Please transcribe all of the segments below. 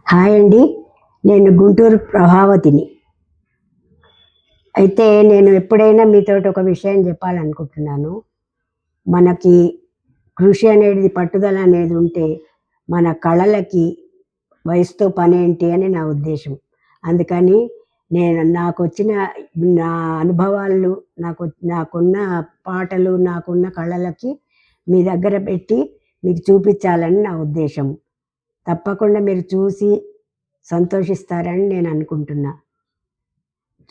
Hi అండి. నేను గుంటూరు ప్రభావతిని. అయితే నేను ఎప్పుడైనా మీతోటి ఒక విషయం చెప్పాలనుకుంటున్నాను. మనకి కృషి అనేది, పట్టుదల అనేది ఉంటే మన కళలకి వయసుతో పనేంటి అని నా ఉద్దేశం. అందుకని నాకొచ్చిన నా అనుభవాలు, నాకున్న పాటలు, నాకున్న కళలకి మీ దగ్గర పెట్టి మీకు చూపించాలని నా ఉద్దేశం. తప్పకుండా మీరు చూసి సంతోషిస్తారని నేను అనుకుంటున్నా.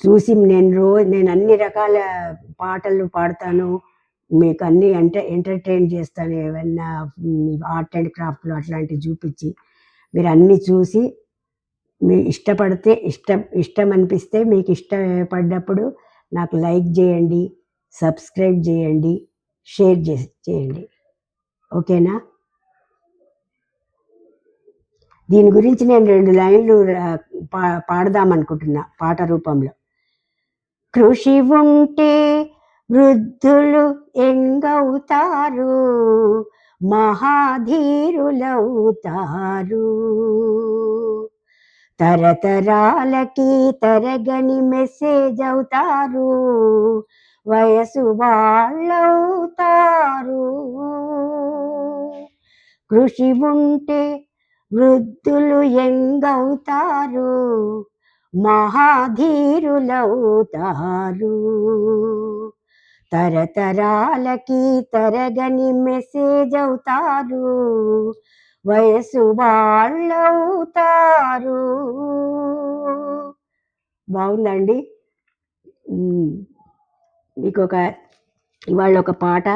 చూసి నేను అన్ని రకాల పాటలు పాడతాను. మీకు అన్నీ ఎంటర్‌టైన్ చేస్తాను. ఏవన్నా ఆర్ట్ అండ్ క్రాఫ్ట్‌లు అట్లాంటివి చూపించి, మీరు అన్నీ చూసి ఇష్టపడితే ఇష్టం అనిపిస్తే, మీకు ఇష్టపడ్డప్పుడు నాకు లైక్ చేయండి, సబ్స్క్రైబ్ చేయండి, షేర్ చేయండి. ఓకేనా? దీని గురించి నేను 2 లైన్‌లు పాడదామనుకుంటున్నా పాట రూపంలో. కృషి ఉంటే వృద్ధులు ఎంగవుతారు, మహాధీరులవుతారు. తరతరాలకి తరగని మెసేజ్ అవుతారు, వయసు వాళ్ళవుతారు. కృషి ఉంటే వృద్ధులు ఎంగవుతారు, మహాధీరులవుతారు. తరతరాలకి తరగని మెసేజ్ అవుతారు, వయసు వాళ్ళవుతారు. బాగుందండి. మీకొక ఇవాళ ఒక పాట